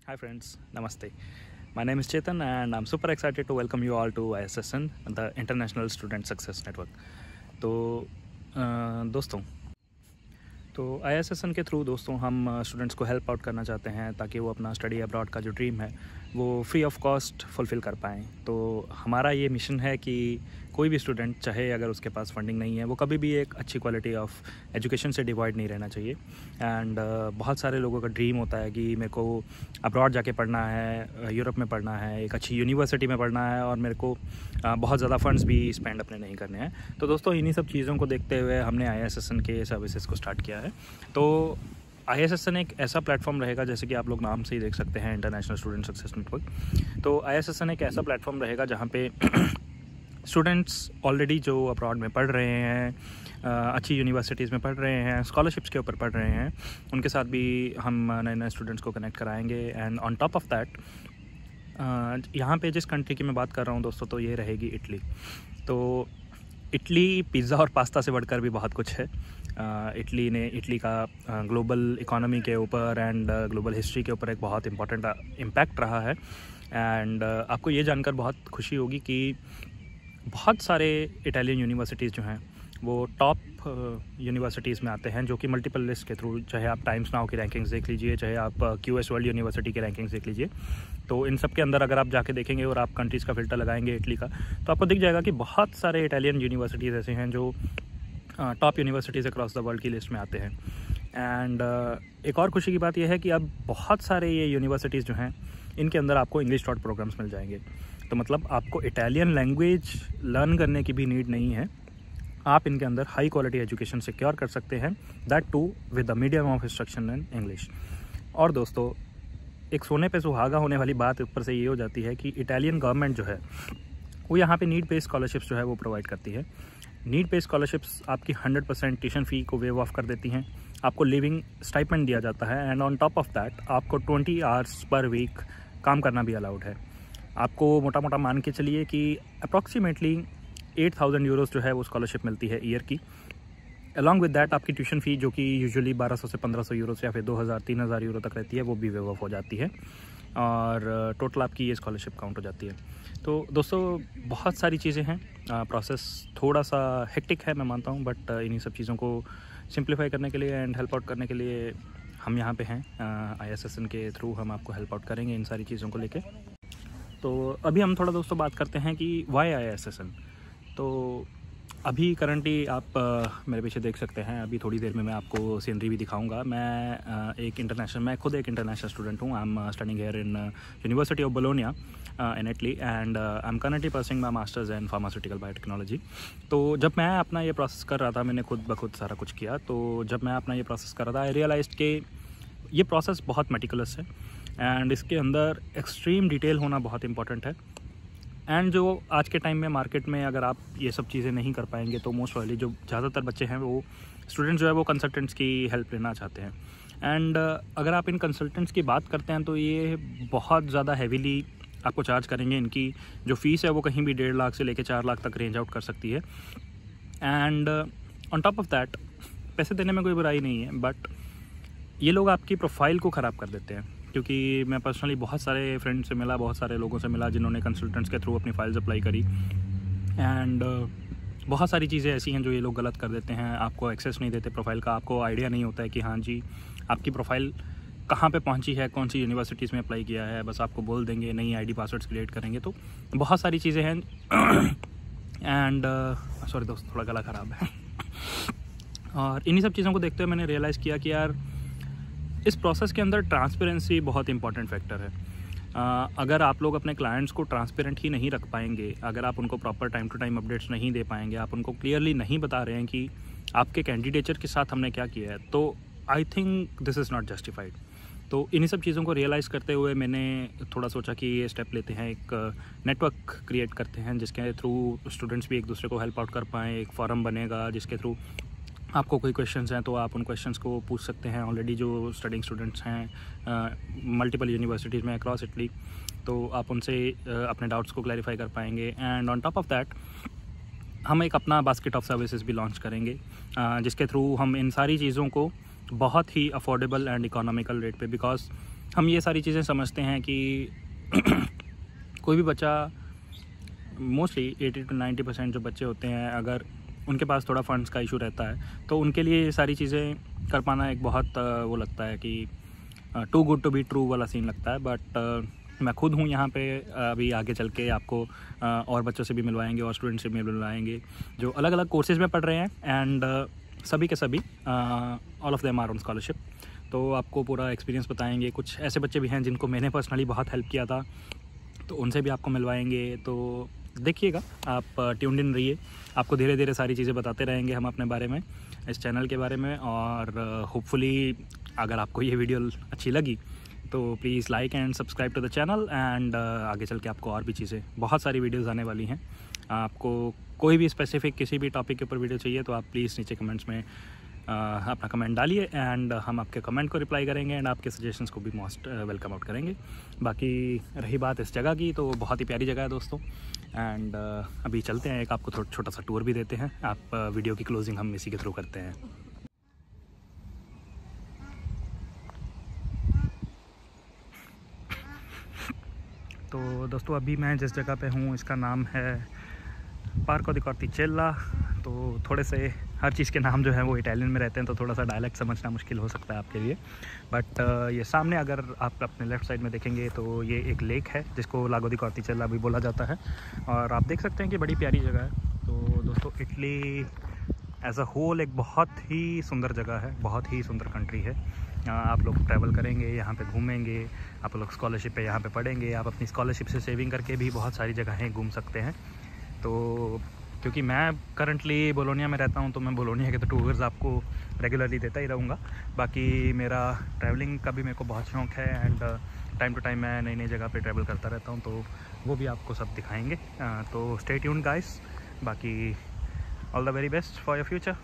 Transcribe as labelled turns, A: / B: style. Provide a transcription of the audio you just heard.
A: Hi friends, Namaste. My name is Chetan and I'm super excited to welcome you all to ISSN, the International Student Success Network. तो दोस्तों ISSN के through दोस्तों हम students को help out करना चाहते हैं ताकि वो अपना स्टडी अब्रॉड का जो ड्रीम है वो फ्री ऑफ कॉस्ट फुलफ़िल कर पाएँ। तो हमारा ये मिशन है कि कोई भी स्टूडेंट चाहे अगर उसके पास फंडिंग नहीं है वो कभी भी एक अच्छी क्वालिटी ऑफ एजुकेशन से डिवाइड नहीं रहना चाहिए। एंड बहुत सारे लोगों का ड्रीम होता है कि मेरे को अब्रॉड जाके पढ़ना है, यूरोप में पढ़ना है, एक अच्छी यूनिवर्सिटी में पढ़ना है और मेरे को बहुत ज़्यादा फंड्स भी स्पेंड अपने नहीं करने हैं। तो दोस्तों इन्हीं सब चीज़ों को देखते हुए हमने ISSN के सर्विसेज को स्टार्ट किया है। तो ISSN एक ऐसा प्लेटफॉर्म रहेगा, जैसे कि आप लोग नाम से ही देख सकते हैं, इंटरनेशनल स्टूडेंट सक्सेस नेटवर्क। तो ISSN एक ऐसा प्लेटफॉर्म रहेगा जहाँ पे स्टूडेंट्स ऑलरेडी जो अब्रॉड में पढ़ रहे हैं, अच्छी यूनिवर्सिटीज़ में पढ़ रहे हैं, स्कॉलरशिप्स के ऊपर पढ़ रहे हैं, उनके साथ भी हम नए नए स्टूडेंट्स को कनेक्ट कराएंगे। And on top of that यहाँ पे जिस कंट्री की मैं बात कर रहा हूँ दोस्तों, तो ये रहेगी इटली। तो इटली पिज़्ज़ा और पास्ता से बढ़कर भी बहुत कुछ है। इटली का ग्लोबल इकोनॉमी के ऊपर एंड ग्लोबल हिस्ट्री के ऊपर एक बहुत इम्पॉर्टेंट इम्पैक्ट रहा है। एंड आपको ये जानकर बहुत खुशी होगी कि बहुत सारे इटालियन यूनिवर्सिटीज़ जो हैं वो टॉप यूनिवर्सिटीज़ में आते हैं, जो कि मल्टीपल लिस्ट के थ्रू, चाहे आप टाइम्स नाउ की रैंकिंग्स देख लीजिए, चाहे आप QS वर्ल्ड यूनिवर्सिटी की रैंकिंग्स देख लीजिए। तो इन सब के अंदर अगर आप जाके देखेंगे और आप कंट्रीज़ का फ़िल्टर लगाएंगे इटली का, तो आपको दिख जाएगा कि बहुत सारे इटालियन यूनिवर्सिटीज़ ऐसे हैं जो top universities across the world की लिस्ट में आते हैं। एंड एक और खुशी की बात यह है कि अब बहुत सारे ये यूनिवर्सिटीज़ जो हैं इनके अंदर आपको इंग्लिश टॉट प्रोग्राम्स मिल जाएंगे। तो मतलब आपको इटालियन लैंग्वेज लर्न करने की भी नीड नहीं है, आप इनके अंदर हाई क्वालिटी एजुकेशन सिक्योर कर सकते हैं, that too with the medium of instruction in English. और दोस्तों एक सोने पे सुहागा होने वाली बात ऊपर से ये हो जाती है कि इटालियन गवर्नमेंट जो है वो यहाँ पे नीड बेस्ड स्कॉलरशिप्स जो है वो प्रोवाइड करती है। नीड बेस्ड स्कॉलरशिप्स आपकी 100% ट्यूशन फ़ी को वेव ऑफ कर देती हैं, आपको लिविंग स्टाइपेंड दिया जाता है and on top of that आपको 20 आवर्स पर वीक काम करना भी अलाउड है। आपको मोटा मोटा मान के चलिए कि अप्रॉक्सीमेटली 8,000 यूरोज़ जो है वो स्कॉलरशिप मिलती है ईयर की। अलॉन्ग विद दैट आपकी ट्यूशन फ़ी जो कि यूजुअली 1200 से 1500 यूरोज़ या फिर 2,000-3,000 यूरो तक रहती है, वो भी वेव ऑफ हो जाती है और टोटल आपकी ये स्कॉलरशिप काउंट हो जाती है। तो दोस्तों बहुत सारी चीज़ें हैं, प्रोसेस थोड़ा सा हेक्टिक है मैं मानता हूँ, बट इन्हीं सब चीज़ों को सिंप्लीफाई करने के लिए एंड हेल्प आउट करने के लिए हम यहाँ पे हैं। ISSN के थ्रू हम आपको हेल्प आउट करेंगे इन सारी चीज़ों को लेके। तो अभी हम थोड़ा दोस्तों बात करते हैं कि वाई ISSN। तो अभी करंटली आप मेरे पीछे देख सकते हैं, अभी थोड़ी देर में मैं आपको सीनरी भी दिखाऊंगा। मैं खुद एक इंटरनेशनल स्टूडेंट हूँ। I am studying here in university of Bologna in Italy and I am currently pursuing my masters in pharmaceutical biotechnology. तो जब मैं अपना ये प्रोसेस कर रहा था, मैंने खुद ब खुद सारा कुछ किया। तो जब मैं अपना ये प्रोसेस कर रहा था, आई रियलाइज्ड कि ये प्रोसेस बहुत मेटिकुलस है एंड इसके अंदर एक्सट्रीम डिटेल होना बहुत इंपॉर्टेंट है। एंड जो आज के टाइम में मार्केट में अगर आप ये सब चीज़ें नहीं कर पाएंगे तो मोस्ट वाली जो ज़्यादातर बच्चे हैं वो स्टूडेंट्स जो है वो कंसल्टेंट्स की हेल्प लेना चाहते हैं। एंड अगर आप इन कंसल्टेंट्स की बात करते हैं तो ये बहुत ज़्यादा हैवीली आपको चार्ज करेंगे। इनकी जो फ़ीस है वो कहीं भी 1.5 लाख से लेकर 4 लाख तक रेंज आउट कर सकती है। And on top of that पैसे देने में कोई बुराई नहीं है, बट ये लोग आपकी प्रोफाइल को ख़राब कर देते हैं। क्योंकि मैं पर्सनली बहुत सारे फ्रेंड्स से मिला, बहुत सारे लोगों से मिला जिन्होंने कंसल्टेंट्स के थ्रू अपनी फाइल्स अप्लाई करी एंड बहुत सारी चीज़ें ऐसी हैं जो ये लोग गलत कर देते हैं। आपको एक्सेस नहीं देते प्रोफाइल का, आपको आइडिया नहीं होता है कि हाँ जी आपकी प्रोफाइल कहाँ पे पहुँची है, कौन सी यूनिवर्सिटीज़ में अप्लाई किया है, बस आपको बोल देंगे, नई ID पासवर्ड्स क्रिएट करेंगे। तो बहुत सारी चीज़ें हैं एंड सॉरी दोस्त थोड़ा गला ख़राब है और इन्हीं सब चीज़ों को देखते हुए मैंने रियलाइज़ किया कि यार इस प्रोसेस के अंदर ट्रांसपेरेंसी बहुत इंपॉर्टेंट फैक्टर है। अगर आप लोग अपने क्लाइंट्स को ट्रांसपेरेंट ही नहीं रख पाएंगे, अगर आप उनको proper time to time updates नहीं दे पाएंगे, आप उनको क्लियरली नहीं बता रहे हैं कि आपके कैंडिडेचर के साथ हमने क्या किया है, तो I think this is not justified. तो इन्हीं सब चीज़ों को रियलाइज़ करते हुए मैंने थोड़ा सोचा कि ये स्टेप लेते हैं, एक नेटवर्क क्रिएट करते हैं जिसके थ्रू स्टूडेंट्स भी एक दूसरे को हेल्प आउट कर पाएँ। एक फोरम बनेगा जिसके थ्रू आपको कोई क्वेश्चंस हैं तो आप उन क्वेश्चंस को पूछ सकते हैं। ऑलरेडी जो स्टडिंग स्टूडेंट्स हैं मल्टीपल यूनिवर्सिटीज़ में अक्रॉस इटली, तो आप उनसे अपने डाउट्स को क्लैरिफाई कर पाएंगे। And on top of that हम एक अपना बास्केट ऑफ सर्विसेज भी लॉन्च करेंगे जिसके थ्रू हम इन सारी चीज़ों को बहुत ही अफोर्डेबल एंड इकोनॉमिकल रेट पे, बिकॉज हम ये सारी चीज़ें समझते हैं कि कोई भी बच्चा, मोस्टली 80 to 90% जो बच्चे होते हैं, अगर उनके पास थोड़ा फंड्स का इशू रहता है तो उनके लिए ये सारी चीज़ें कर पाना एक बहुत वो लगता है कि too good to be true वाला सीन लगता है। बट मैं खुद हूँ यहाँ पे, अभी आगे चल के आपको और बच्चों से भी मिलवाएंगे और स्टूडेंट्स से भी मिलवाएंगे जो अलग अलग कोर्सेज़ में पढ़ रहे हैं, एंड सभी के सभी all of them are on scholarship. तो आपको पूरा एक्सपीरियंस बताएंगे। कुछ ऐसे बच्चे भी हैं जिनको मैंने पर्सनली बहुत हेल्प किया था, तो उनसे भी आपको मिलवाएंगे। तो देखिएगा, आप ट्यून्ड इन रहिए, आपको धीरे धीरे सारी चीज़ें बताते रहेंगे हम अपने बारे में, इस चैनल के बारे में। और होपफुली अगर आपको ये वीडियो अच्छी लगी तो please like and subscribe to the channel, and आगे चल के आपको और भी चीज़ें, बहुत सारी वीडियोज़ आने वाली हैं। आपको कोई भी स्पेसिफिक किसी भी टॉपिक के ऊपर वीडियो चाहिए तो आप प्लीज़ नीचे कमेंट्स में अपना कमेंट डालिए, एंड हम आपके कमेंट को रिप्लाई करेंगे एंड आपके सजेशंस को भी मोस्ट वेलकम आउट करेंगे। बाकी रही बात इस जगह की, तो बहुत ही प्यारी जगह है दोस्तों, एंड अभी चलते हैं, एक आपको छोटा सा टूर भी देते हैं। आप वीडियो की क्लोजिंग हम इसी के थ्रू करते हैं। तो दोस्तों अभी मैं जिस जगह पे हूँ इसका नाम है पार्को दी कॉर्टिचेल्ला। तो थोड़े से हर चीज़ के नाम जो है वो इटालियन में रहते हैं, तो थोड़ा सा डायलेक्ट समझना मुश्किल हो सकता है आपके लिए। बट ये सामने अगर आप अपने लेफ़्ट साइड में देखेंगे तो ये एक लेक है जिसको लागो दी कॉर्टिचेल्ला भी बोला जाता है, और आप देख सकते हैं कि बड़ी प्यारी जगह है। तो दोस्तों इटली एज अ होल एक बहुत ही सुंदर जगह है, बहुत ही सुंदर कंट्री है। आप लोग ट्रैवल करेंगे, यहाँ पे घूमेंगे, आप लोग स्कॉलरशिप पे यहाँ पे पढ़ेंगे, आप अपनी स्कॉलरशिप से सेविंग करके भी बहुत सारी जगहें घूम सकते हैं। तो क्योंकि मैं करंटली बोलोनिया में रहता हूँ, तो मैं बोलोनिया के तो टूर्स आपको रेगुलरली देता ही रहूँगा। बाकी मेरा ट्रैवलिंग का भी मेरे को बहुत शौक़ है, एंड टाइम टू टाइम मैं नई नई जगह पे ट्रैवल करता रहता हूँ, तो वो भी आपको सब दिखाएंगे। तो स्टे ट्यून्ड गाइस, बाकी all the very best for your future.